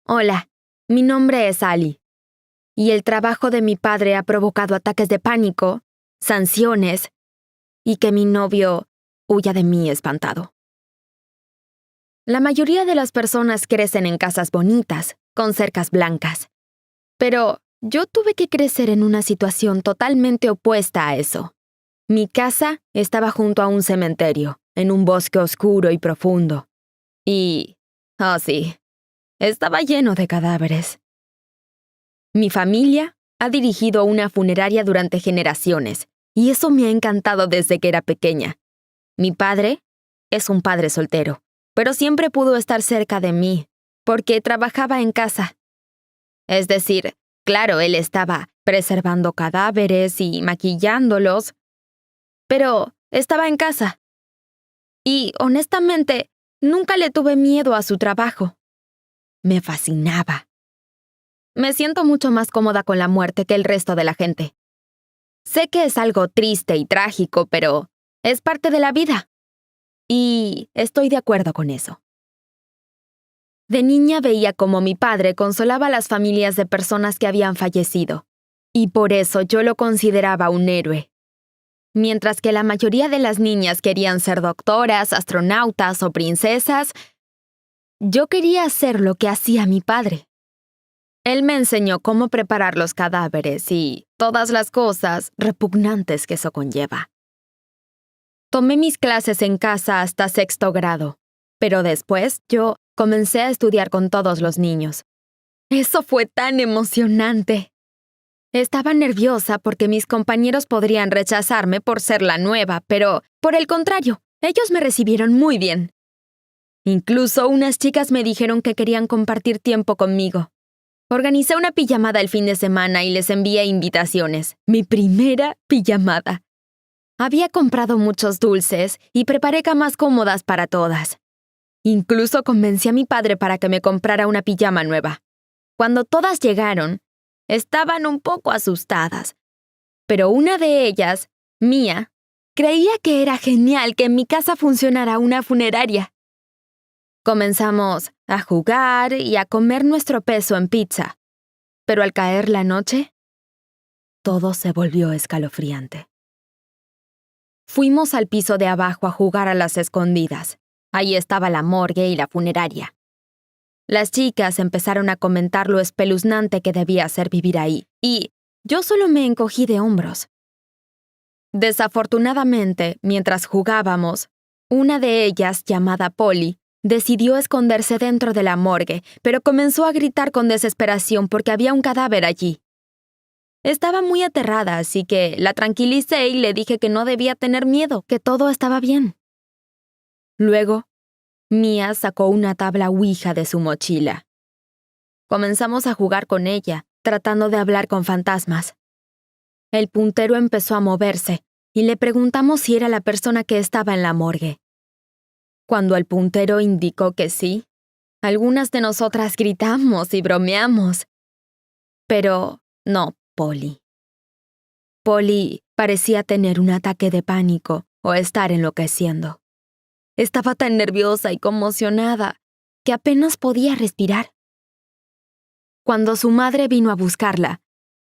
Hola, mi nombre es Ali, y el trabajo de mi padre ha provocado ataques de pánico, sanciones, y que mi novio huya de mí espantado. La mayoría de las personas crecen en casas bonitas, con cercas blancas. Pero yo tuve que crecer en una situación totalmente opuesta a eso. Mi casa estaba junto a un cementerio, en un bosque oscuro y profundo. Y, oh sí, estaba lleno de cadáveres. Mi familia ha dirigido una funeraria durante generaciones, y eso me ha encantado desde que era pequeña. Mi padre es un padre soltero, pero siempre pudo estar cerca de mí, porque trabajaba en casa. Es decir, claro, él estaba preservando cadáveres y maquillándolos, pero estaba en casa. Y, honestamente, nunca le tuve miedo a su trabajo. Me fascinaba. Me siento mucho más cómoda con la muerte que el resto de la gente. Sé que es algo triste y trágico, pero es parte de la vida. Y estoy de acuerdo con eso. De niña veía cómo mi padre consolaba a las familias de personas que habían fallecido, y por eso yo lo consideraba un héroe. Mientras que la mayoría de las niñas querían ser doctoras, astronautas o princesas, yo quería hacer lo que hacía mi padre. Él me enseñó cómo preparar los cadáveres y todas las cosas repugnantes que eso conlleva. Tomé mis clases en casa hasta 6º grado, pero después yo comencé a estudiar con todos los niños. Eso fue tan emocionante. Estaba nerviosa porque mis compañeros podrían rechazarme por ser la nueva, pero, por el contrario, ellos me recibieron muy bien. Incluso unas chicas me dijeron que querían compartir tiempo conmigo. Organicé una pijamada el fin de semana y les envié invitaciones. Mi primera pijamada. Había comprado muchos dulces y preparé camas cómodas para todas. Incluso convencí a mi padre para que me comprara una pijama nueva. Cuando todas llegaron, estaban un poco asustadas. Pero una de ellas, Mía, creía que era genial que en mi casa funcionara una funeraria. Comenzamos a jugar y a comer nuestro peso en pizza. Pero al caer la noche, todo se volvió escalofriante. Fuimos al piso de abajo a jugar a las escondidas. Ahí estaba la morgue y la funeraria. Las chicas empezaron a comentar lo espeluznante que debía ser vivir ahí, y yo solo me encogí de hombros. Desafortunadamente, mientras jugábamos, una de ellas, llamada Polly, decidió esconderse dentro de la morgue, pero comenzó a gritar con desesperación porque había un cadáver allí. Estaba muy aterrada, así que la tranquilicé y le dije que no debía tener miedo, que todo estaba bien. Luego, Mía sacó una tabla Ouija de su mochila. Comenzamos a jugar con ella, tratando de hablar con fantasmas. El puntero empezó a moverse, y le preguntamos si era la persona que estaba en la morgue. Cuando el puntero indicó que sí, algunas de nosotras gritamos y bromeamos. Pero no Polly. Polly parecía tener un ataque de pánico o estar enloqueciendo. Estaba tan nerviosa y conmocionada que apenas podía respirar. Cuando su madre vino a buscarla,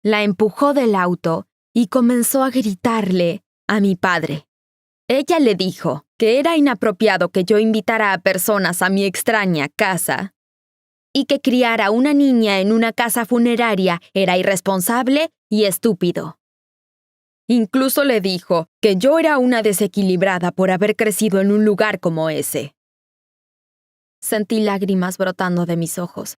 la empujó del auto y comenzó a gritarle a mi padre. Ella le dijo que era inapropiado que yo invitara a personas a mi extraña casa y que criar a una niña en una casa funeraria era irresponsable y estúpido. Incluso le dijo que yo era una desequilibrada por haber crecido en un lugar como ese. Sentí lágrimas brotando de mis ojos.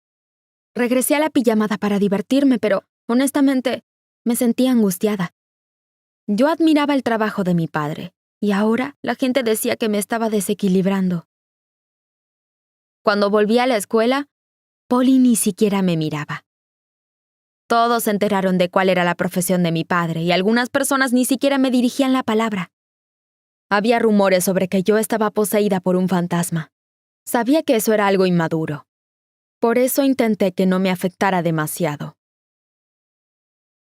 Regresé a la pijamada para divertirme, pero, honestamente, me sentía angustiada. Yo admiraba el trabajo de mi padre, y ahora la gente decía que me estaba desequilibrando. Cuando volví a la escuela, Polly ni siquiera me miraba. Todos se enteraron de cuál era la profesión de mi padre y algunas personas ni siquiera me dirigían la palabra. Había rumores sobre que yo estaba poseída por un fantasma. Sabía que eso era algo inmaduro. Por eso intenté que no me afectara demasiado.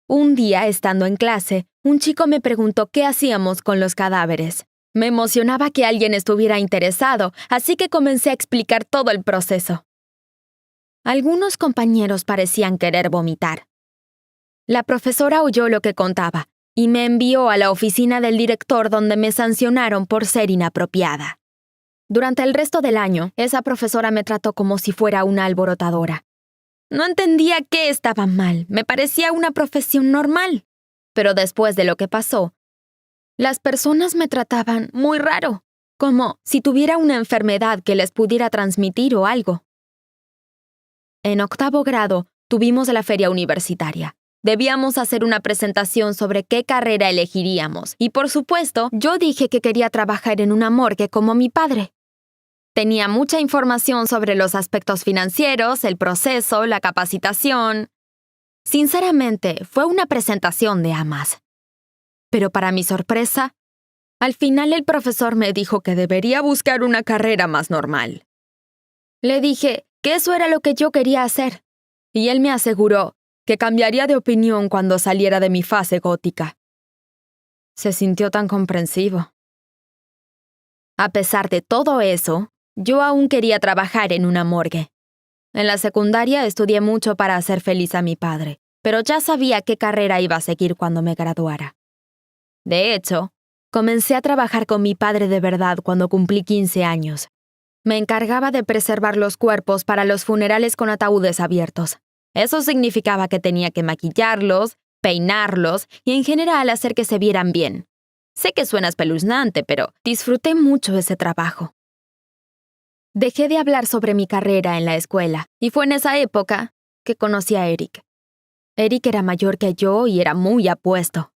Un día, estando en clase, un chico me preguntó qué hacíamos con los cadáveres. Me emocionaba que alguien estuviera interesado, así que comencé a explicar todo el proceso. Algunos compañeros parecían querer vomitar. La profesora oyó lo que contaba y me envió a la oficina del director donde me sancionaron por ser inapropiada. Durante el resto del año, esa profesora me trató como si fuera una alborotadora. No entendía qué estaba mal, me parecía una profesión normal. Pero después de lo que pasó, las personas me trataban muy raro, como si tuviera una enfermedad que les pudiera transmitir o algo. En 8º grado, tuvimos la feria universitaria. Debíamos hacer una presentación sobre qué carrera elegiríamos, y por supuesto, yo dije que quería trabajar en una morgue como mi padre. Tenía mucha información sobre los aspectos financieros, el proceso, la capacitación. Sinceramente, fue una presentación de a más. Pero para mi sorpresa, al final el profesor me dijo que debería buscar una carrera más normal. Le dije que eso era lo que yo quería hacer, y él me aseguró que cambiaría de opinión cuando saliera de mi fase gótica. Se sintió tan comprensivo. A pesar de todo eso, yo aún quería trabajar en una morgue. En la secundaria estudié mucho para hacer feliz a mi padre, pero ya sabía qué carrera iba a seguir cuando me graduara. De hecho, comencé a trabajar con mi padre de verdad cuando cumplí 15 años. Me encargaba de preservar los cuerpos para los funerales con ataúdes abiertos. Eso significaba que tenía que maquillarlos, peinarlos y en general hacer que se vieran bien. Sé que suena espeluznante, pero disfruté mucho ese trabajo. Dejé de hablar sobre mi carrera en la escuela, y fue en esa época que conocí a Eric. Eric era mayor que yo y era muy apuesto.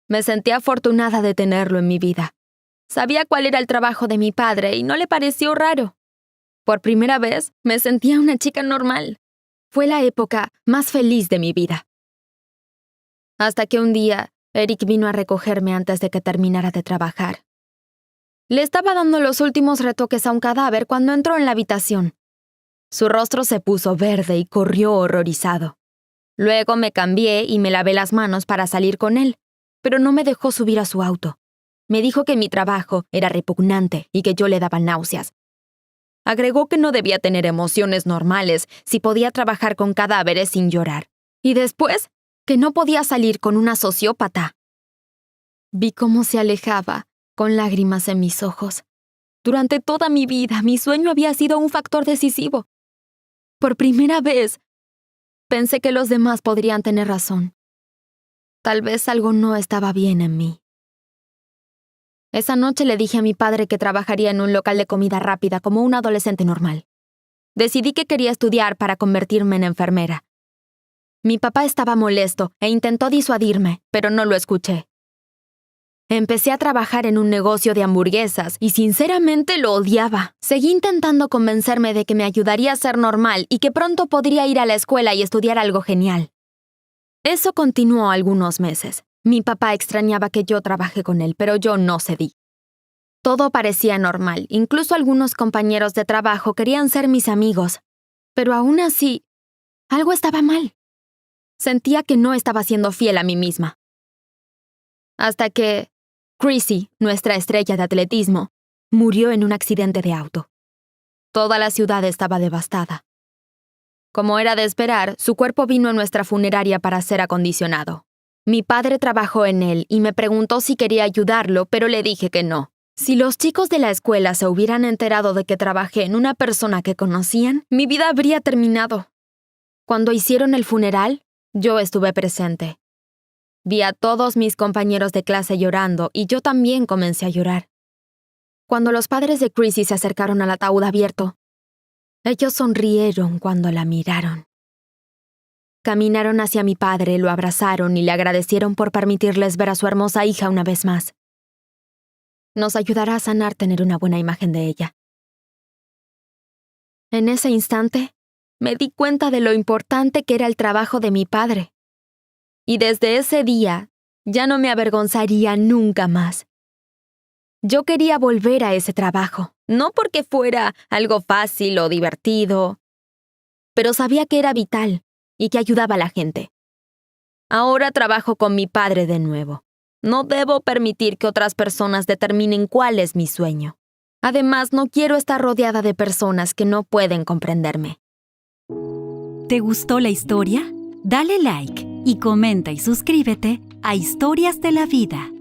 Me sentí afortunada de tenerlo en mi vida. Sabía cuál era el trabajo de mi padre y no le pareció raro. Por primera vez, me sentía una chica normal. Fue la época más feliz de mi vida. Hasta que un día, Eric vino a recogerme antes de que terminara de trabajar. Le estaba dando los últimos retoques a un cadáver cuando entró en la habitación. Su rostro se puso verde y corrió horrorizado. Luego me cambié y me lavé las manos para salir con él, pero no me dejó subir a su auto. Me dijo que mi trabajo era repugnante y que yo le daba náuseas. Agregó que no debía tener emociones normales si podía trabajar con cadáveres sin llorar. Y después, que no podía salir con una sociópata. Vi cómo se alejaba, con lágrimas en mis ojos. Durante toda mi vida, mi sueño había sido un factor decisivo. Por primera vez, pensé que los demás podrían tener razón. Tal vez algo no estaba bien en mí. Esa noche le dije a mi padre que trabajaría en un local de comida rápida como un adolescente normal. Decidí que quería estudiar para convertirme en enfermera. Mi papá estaba molesto e intentó disuadirme, pero no lo escuché. Empecé a trabajar en un negocio de hamburguesas y sinceramente lo odiaba. Seguí intentando convencerme de que me ayudaría a ser normal y que pronto podría ir a la escuela y estudiar algo genial. Eso continuó algunos meses. Mi papá extrañaba que yo trabajé con él, pero yo no cedí. Todo parecía normal, incluso algunos compañeros de trabajo querían ser mis amigos. Pero aún así, algo estaba mal. Sentía que no estaba siendo fiel a mí misma. Hasta que Chrissy, nuestra estrella de atletismo, murió en un accidente de auto. Toda la ciudad estaba devastada. Como era de esperar, su cuerpo vino a nuestra funeraria para ser acondicionado. Mi padre trabajó en él y me preguntó si quería ayudarlo, pero le dije que no. Si los chicos de la escuela se hubieran enterado de que trabajé en una persona que conocían, mi vida habría terminado. Cuando hicieron el funeral, yo estuve presente. Vi a todos mis compañeros de clase llorando y yo también comencé a llorar. Cuando los padres de Chrissy se acercaron al ataúd abierto, ellos sonrieron cuando la miraron. Caminaron hacia mi padre, lo abrazaron y le agradecieron por permitirles ver a su hermosa hija una vez más. Nos ayudará a sanar tener una buena imagen de ella. En ese instante, me di cuenta de lo importante que era el trabajo de mi padre. Y desde ese día, ya no me avergonzaría nunca más. Yo quería volver a ese trabajo, no porque fuera algo fácil o divertido, pero sabía que era vital y que ayudaba a la gente. Ahora trabajo con mi padre de nuevo. No debo permitir que otras personas determinen cuál es mi sueño. Además, no quiero estar rodeada de personas que no pueden comprenderme. ¿Te gustó la historia? Dale like y comenta y suscríbete a Historias de la Vida.